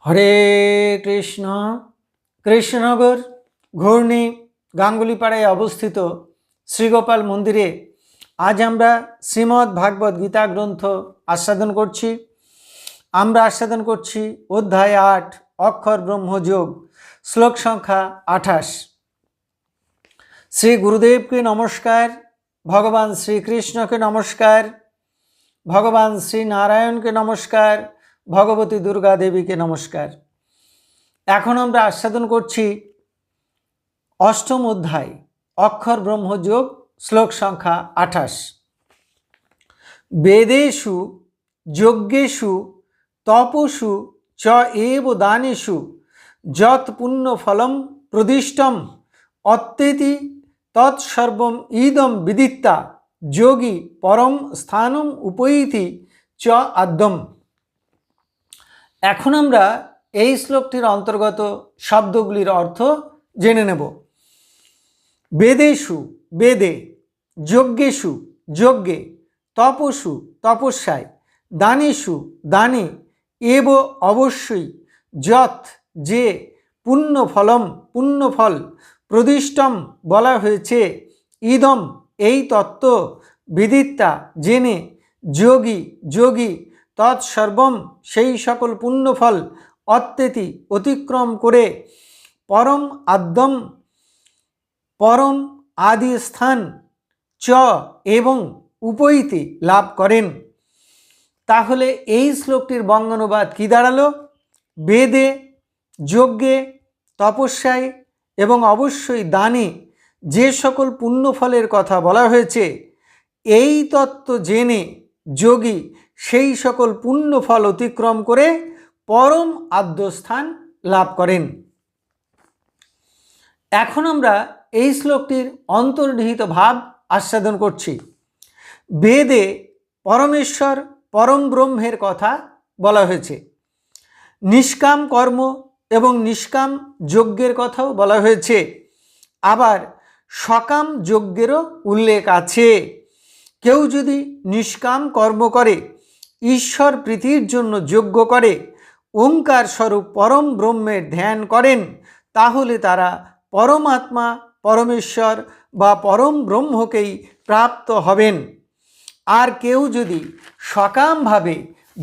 হরে কৃষ্ণ। কৃষ্ণনগর ঘূর্ণি গাঙ্গুলিপাড়ায় অবস্থিত শ্রীগোপাল মন্দিরে আজ আমরা শ্রীমদ্ ভাগবত গীতা গ্রন্থ আস্বাদন করছি। আমরা আস্বাদন করছি অধ্যায় 8 অক্ষর ব্রহ্মযোগ, শ্লোক সংখ্যা 28। শ্রী গুরুদেবকে নমস্কার, ভগবান শ্রীকৃষ্ণকে নমস্কার, ভগবান শ্রী নারায়ণকে নমস্কার, ভগবতী দুর্গা দেবীকে নমস্কার। এখন আমরা আস্বাদন করছি অষ্টম অধ্যায় অক্ষর ব্রহ্মযোগ, শ্লোক সংখ্যা 28। বেদেষু যজ্ঞেষু তপসু চ এব দানেষু যৎ পুণ্যফলম প্রদিষ্টম অত্যেতি তৎসর্বম ইদম বিদিত্তা যোগী পরম স্থানম উপৈতি চ আদ্যম। এখন আমরা এই শ্লোকটির অন্তর্গত শব্দগুলির অর্থ জেনে নেব। বেদেষু বেদে, যজ্ঞেষু যজ্ঞে, তপসু তপস্যায়, দানেষু দানে, এব অবশ্যই, যৎ যে, পুণ্যফলম পুণ্যফল, প্রদিষ্টম বলা হয়েছে, ইদম এই তত্ত্ব, বিদিত্তা জেনে, যোগী যোগী, তৎসর্বম সেই সকল পুণ্যফল, অত্যেতি অতিক্রম করে, পরম আদ্যম পরম আদি স্থান, চ এবং উপৈতি লাভ করেন। তাহলে এই শ্লোকটির বঙ্গানুবাদ কি দাঁড়ালো? বেদে, যজ্ঞে, তপস্যায় এবং অবশ্যই দানে যে সকল পুণ্যফলের কথা বলা হয়েছে, এই তত্ত্ব জেনে যোগী সেই সকল পুণ্যফল অতিক্রম করে পরম আদ্যস্থান লাভ করেন। এখন আমরা এই শ্লোকটির অন্তর্নিহিত ভাব আস্বাদন করছি। বেদে পরমেশ্বর পরম ব্রহ্মের কথা বলা হয়েছে, নিষ্কাম কর্ম এবং নিষ্কাম যজ্ঞের কথাও বলা হয়েছে, আবার সকাম যজ্ঞেরও উল্লেখ আছে। কেউ যদি নিষ্কাম কর্ম করে, ঈশ্বর প্রীতির জন্য যজ্ঞ করে, ওঙ্কার স্বরূপ পরম ব্রহ্মের ধ্যান করেন, তাহলে তারা পরমাত্মা পরমেশ্বর বা পরম ব্রহ্মকেই প্রাপ্ত হবেন। আর কেউ যদি সকামভাবে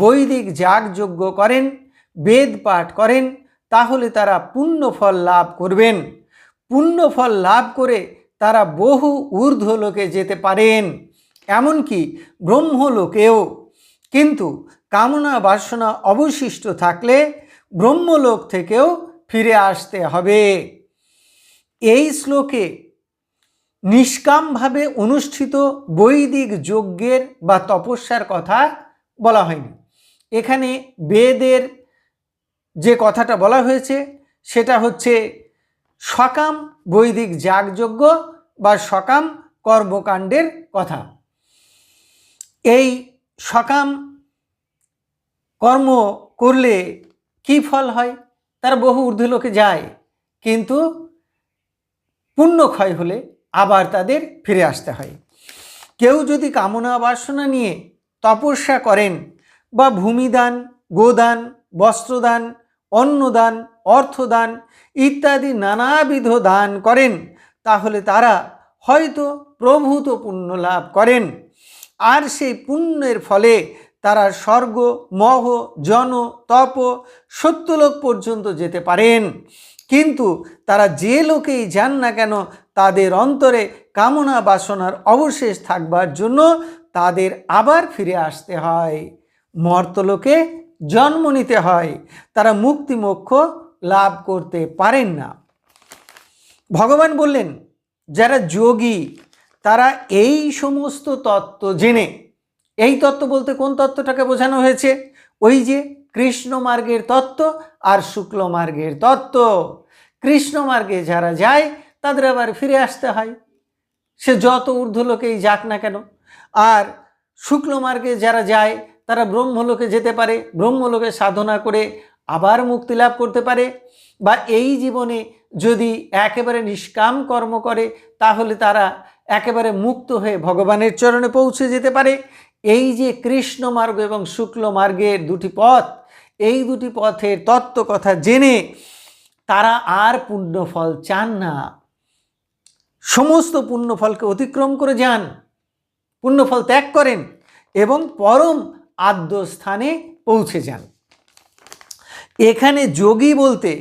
বৈদিক যাগযজ্ঞ করেন, বেদ পাঠ করেন, তাহলে তারা পুণ্যফল লাভ করবেন। পুণ্যফল লাভ করে তারা বহু ঊর্ধ্বলোকে যেতে পারেন, এমনকি ব্রহ্মলোকেও। কিন্তু কামনা বাসনা অবশিষ্ট থাকলে ব্রহ্মলোক থেকেও ফিরে আসতে হবে। এই শ্লোকে নিষ্কামভাবে অনুষ্ঠিত বৈদিক যজ্ঞের বা তপস্যার কথা বলা হয়নি। এখানে বেদের যে কথাটা বলা হয়েছে সেটা হচ্ছে সকাম বৈদিক যাগযজ্ঞ বা সকাম কর্মকাণ্ডের কথা। এই সকাম কর্ম করলে কি ফল হয়? তারা বহু ঊর্ধ্বলোকে যায়, কিন্তু পুণ্যক্ষয় হলে আবার তাদের ফিরে আসতে হয়। কেউ যদি কামনা বাসনা নিয়ে তপস্যা করেন বা ভূমিদান, গোদান, বস্ত্রদান, অন্নদান, অর্থদান ইত্যাদি নানাবিধ দান করেন, তাহলে তারা হয়তো প্রভূত পুণ্য লাভ করেন। আর সেই পুণ্যের ফলে তারা স্বর্গ, মহ, জন, তপ, সত্যলোক পর্যন্ত যেতে পারেন। কিন্তু তারা যে লোকেই যান না কেন, তাদের অন্তরে কামনা বাসনার অবশেষ থাকবার জন্য তাদের আবার ফিরে আসতে হয়, মর্তলোকে জন্ম নিতে হয়। তারা মুক্তি মোক্ষ লাভ করতে পারেন না। ভগবান বললেন, যারা যোগী তারা এই সমস্ত তত্ত্ব জেনে, এই তত্ত্ব বলতে কোন তত্ত্বটাকে বোঝানো হয়েছে? ওই যে কৃষ্ণ মার্গের তত্ত্ব আর শুক্ল মার্গের তত্ত্ব। কৃষ্ণ মার্গে যারা যায় তাদের আবার ফিরে আসতে হয়, সে যত ঊর্ধ্বলোকেই যাক না কেন। আর শুক্ল মার্গে যারা যায় তারা ব্রহ্মলোকে যেতে পারে, ব্রহ্মলোকে সাধনা করে আবার মুক্তি লাভ করতে পারে। বা এই জীবনে যদি একেবারে নিষ্কাম কর্ম করে, তাহলে তারা একেবারে মুক্ত হয়ে ভগবানের চরণে পৌঁছে যেতে পারে। এই যে কৃষ্ণ মার্গ এবং শুক্ল মার্গের দুটি পথ, এই দুটি পথের তত্ত্ব কথা জেনে তারা আর পুণ্যফল চান না, সমস্ত পুণ্যফলকে অতিক্রম করে যান, পুণ্যফল ত্যাগ করেন এবং পরম আদ্য স্থানে পৌঁছে যান। এখানে যোগী বলতে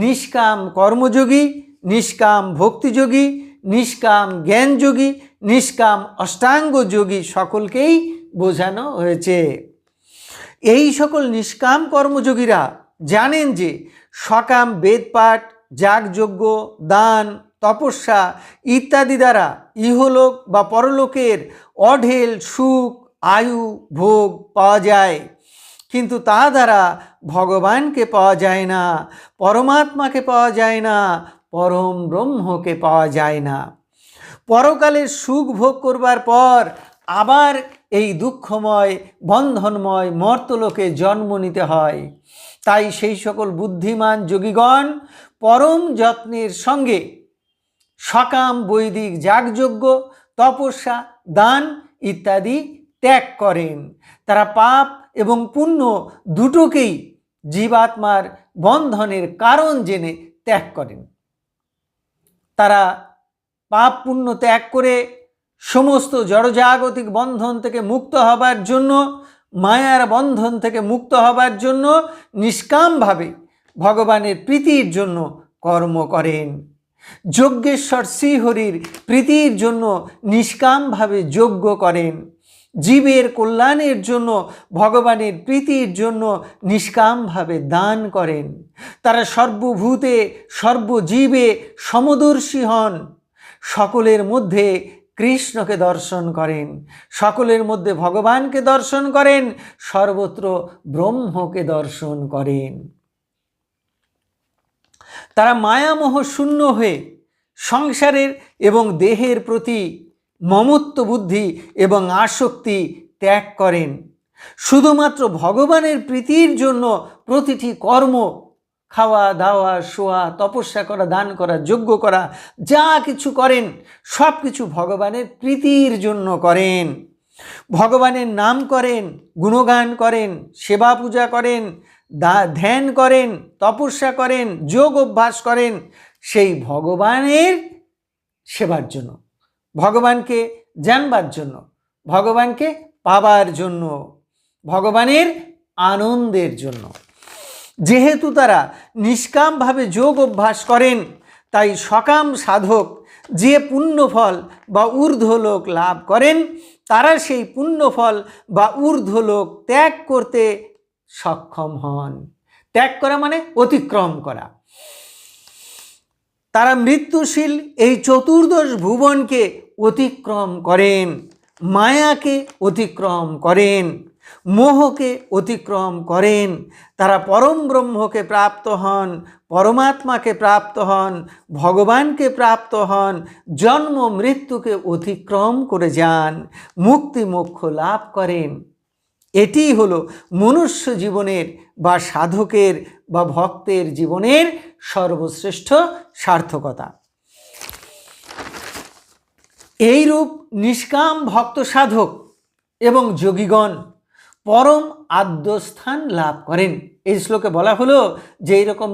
নিষ্কাম কর্মযোগী, নিষ্কাম ভক্তিযোগী, নিষ্কাম জ্ঞানযোগী, নিষ্কাম অষ্টাঙ্গ যোগী সকলকেই বোঝানো হয়েছে। এই সকল নিষ্কাম কর্মযোগীরা জানেন যে সকাম বেদপাঠ, যাগযজ্ঞ, দান, তপস্যা ইত্যাদি দ্বারা ইহলোক বা পরলোকের অঢেল সুখ, আয়ু, ভোগ পাওয়া যায়, কিন্তু তা দ্বারা ভগবানকে পাওয়া যায় না, পরমাত্মাকে পাওয়া যায় না, পরম ব্রহ্মকে পাওয়া যায় না। পরকালের সুখ ভোগ করবার পর আবার এই দুঃখময় বন্ধনময় মর্তলোকে জন্ম নিতে হয়। তাই সেই সকল বুদ্ধিমান যোগীগণ পরম যত্নের সঙ্গে সকাম বৈদিক যাগযজ্ঞ, তপস্যা, দান ইত্যাদি ত্যাগ করেন। তারা পাপ এবং পুণ্য দুটোকেই জীবাত্মার বন্ধনের কারণ জেনে ত্যাগ করেন। তারা পাপ পুণ্য ত্যাগ করে সমস্ত জড়জাগতিক বন্ধন থেকে মুক্ত হবার জন্য, মায়ার বন্ধন থেকে মুক্ত হবার জন্য নিষ্কামভাবে ভগবানের প্রীতির জন্য কর্ম করেন। যজ্ঞেশ্বর শ্রীহরির প্রীতির জন্য নিষ্কামভাবে যজ্ঞ করেন। জীবের কল্যাণের জন্য, ভগবানের প্রীতির জন্য নিষ্কামভাবে দান করেন। তারা সর্বভূতে সর্বজীবে সমদর্শী হন, সকলের মধ্যে কৃষ্ণকে দর্শন করেন, সকলের মধ্যে ভগবানকে দর্শন করেন, সর্বত্র ব্রহ্মকে দর্শন করেন। তারা মায়ামোহ শূন্য হয়ে সংসারের এবং দেহের প্রতি মমত্ব বুদ্ধি এবং আসক্তি ত্যাগ করেন। শুধুমাত্র ভগবানের প্রীতির জন্য প্রতিটি কর্ম, খাওয়া দাওয়া, শোয়া, তপস্যা করা, দান করা, যজ্ঞ করা, যা কিছু করেন সব কিছু ভগবানের প্রীতির জন্য করেন। ভগবানের নাম করেন, গুণগান করেন, সেবা পূজা করেন, ধ্যান করেন, তপস্যা করেন, যোগ অভ্যাস করেন সেই ভগবানের সেবার জন্য, ভগবানকে জানবার জন্য, ভগবানকে পাবার জন্য, ভগবানের আনন্দের জন্য। যেহেতু তারা নিষ্কামভাবে যোগ অভ্যাস করেন, তাই সকাম সাধক যে পুণ্যফল বা ঊর্ধ্বলোক লাভ করেন, তারা সেই পুণ্যফল বা ঊর্ধ্বলোক ত্যাগ করতে সক্ষম হন। ত্যাগ করা মানে অতিক্রম করা। তারা মৃত্যুশীল এই চতুর্দশ ভুবনকে অতিক্রম করেন, মায়াকে অতিক্রম করেন, মোহকে অতিক্রম করেন। তারা পরম ব্রহ্মকে প্রাপ্ত হন, পরমাত্মাকে প্রাপ্ত হন, ভগবানকে প্রাপ্ত হন, জন্ম মৃত্যুকে অতিক্রম করে যান, মুক্তি মোক্ষ লাভ করেন। এটি হলো মনুষ্য জীবনের বা সাধকের বা ভক্তের জীবনের সর্বশ্রেষ্ঠ সার্থকতা। এইরূপ নিষ্কাম ভক্ত সাধক এবং যোগীগণ পরম আদ্যস্থান লাভ করেন। এই শ্লোকে বলা হলো যে এইরকম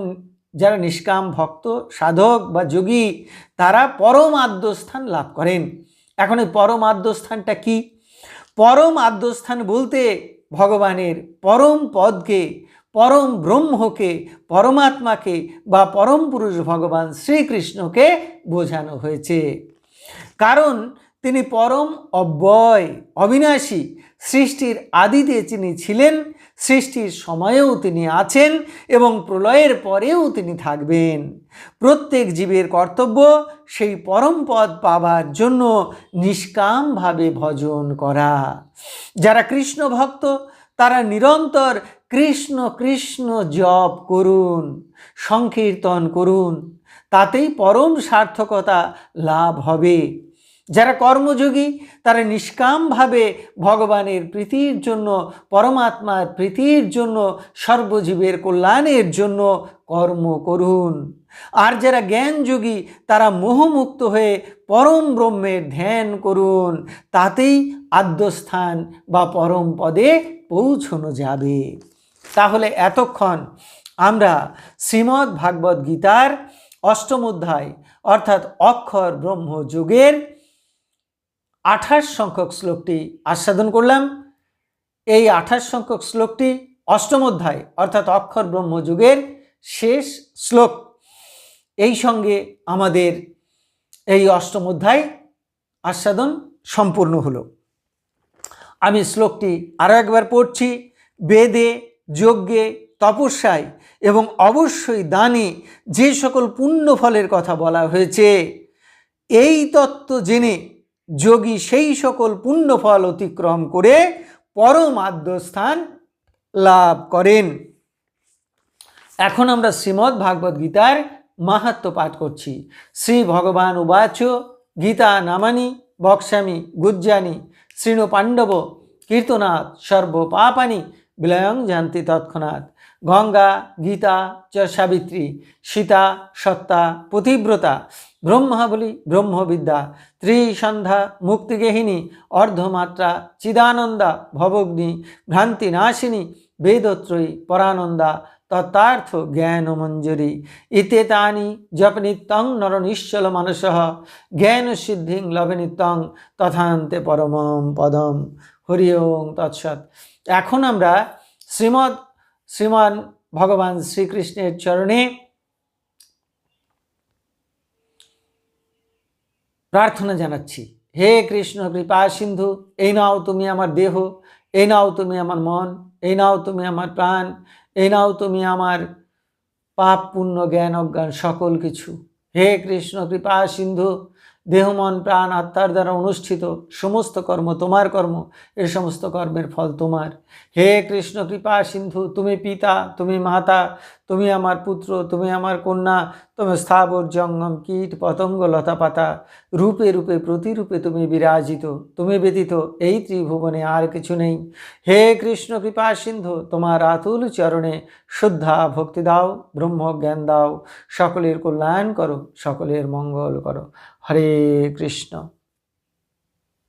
যারা নিষ্কাম ভক্ত সাধক বা যোগী তারা পরম আদ্যস্থান লাভ করেন। এখন এই পরম আদ্যস্থানটা কি? পরম আদ্যস্থান বলতে ভগবানের পরম পদকে, পরম ব্রহ্মকে, পরমাত্মাকে বা পরম পুরুষ ভগবান শ্রীকৃষ্ণকে বোঝানো হয়েছে। কারণ তিনি পরম অব্যয়, অবিনাশী, সৃষ্টির আদিতে তিনি ছিলেন, সৃষ্টির সময়েও তিনি আছেন এবং প্রলয়ের পরেও তিনি থাকবেন। প্রত্যেক জীবের কর্তব্য সেই পরম পদ পাবার জন্য নিষ্কামভাবে ভজন করা। যারা কৃষ্ণ ভক্ত তারা নিরন্তর কৃষ্ণ কৃষ্ণ জপ করুন, সংকীর্তন করুন, তাতেই পরম সার্থকতা লাভ হবে। যারা কর্মযোগী তারা নিষ্কামভাবে ভগবানের প্রীতির জন্য, পরমাত্মার প্রীতির জন্য, সর্বজীবের কল্যাণের জন্য কর্ম করুন। আর যারা জ্ঞানযোগী তারা মোহমুক্ত হয়ে পরম ব্রহ্মের ধ্যান করুন, তাতেই আদ্যস্থান বা পরম পদে পৌঁছানো যাবে। তাহলে এতক্ষণ আমরা শ্রীমদ্ ভাগবত গীতার অষ্টম অধ্যায় অর্থাৎ অক্ষর ব্রহ্ম যোগের 28 সংখ্যক শ্লোকটি আস্বাদন করলাম। এই 28 সংখ্যক শ্লোকটি অষ্টম অধ্যায় অর্থাৎ অক্ষর ব্রহ্ম যুগের শেষ শ্লোক। এই সঙ্গে আমাদের এই অষ্টম অধ্যায় আস্বাদন সম্পূর্ণ হলো। আমি শ্লোকটি আরও একবার পড়ছি। বেদে, যজ্ঞে, তপস্যায় এবং অবশ্যই দানে যে সকল পুণ্য ফলের কথা বলা হয়েছে, এই তত্ত্ব জেনে যোগী সেই সকল পুণ্য ফল অতিক্রম করে পরম আদ্যস্থান লাভ করেন। এখন আমরা শ্রীমদ্ ভাগবত গীতার মাহাত্ম্য পাঠ করছি। শ্রী ভগবান উবাচ গীতা নামানি বক্ষ্যামি গুজ্জানি শৃণু পাণ্ডব কীর্তনাৎ সর্ব পাপানি বিলয়ং যান্তি তৎক্ষণাৎ। গঙ্গা গীতা চ সাবিত্রী সীতা সত্তা পতিব্রতা ব্রহ্মাবলী ব্রহ্মবিদ্যা ত্রিসন্ধ্যা মুক্তিগেহিনী অর্ধমাত্রা চিদানন্দা ভবগ্নি ভ্রান্তিনাশিনী বেদত্রয়ী পরানন্দা তত্তার্থ জ্ঞানমঞ্জরি ইত্যেতানি জপ নিত্যং নরনিশ্চল মানসঃ জ্ঞান সিদ্ধিং লভে নিত্যং তথান্তে পরমম পদম। হরি ওং তৎসৎ। এখন আমরা শ্রীমান ভগবান শ্রীকৃষ্ণের চরণে প্রার্থনা জানাচ্ছি। হে কৃষ্ণ কৃপা সিন্ধু, এই নাও তুমি আমার দেহ, এই নাও তুমি আমার মন, এই নাও তুমি আমার প্রাণ, এই নাও তুমি আমার পাপ পুণ্য জ্ঞান অজ্ঞান সকল কিছু। হে কৃষ্ণ কৃপা সিন্ধু, দেহ মন প্রাণ আত্মার দ্বারা অনুষ্ঠিত সমস্ত কর্ম তোমার কর্ম, এই সমস্ত কর্মের ফল তোমার। হে কৃষ্ণ কৃপা সিন্ধু, তুমি পিতা, তুমি মাতা, তুমি আমার পুত্র, তুমি আমার কন্যা, তুমি স্থাবর জঙ্গম কীট পতঙ্গ লতা পাতা রূপে রূপে প্রতিরূপে তুমি বিরাজিত, তুমি ব্যতীত এই ত্রিভুবনে আর কিছু নেই। হে কৃষ্ণ কৃপা সিন্ধু, তোমার আতুল চরণে শুদ্ধা ভক্তি দাও, ব্রহ্ম জ্ঞান দাও, সকলের কল্যাণ করো, সকলের মঙ্গল করো। হরে কৃষ্ণ।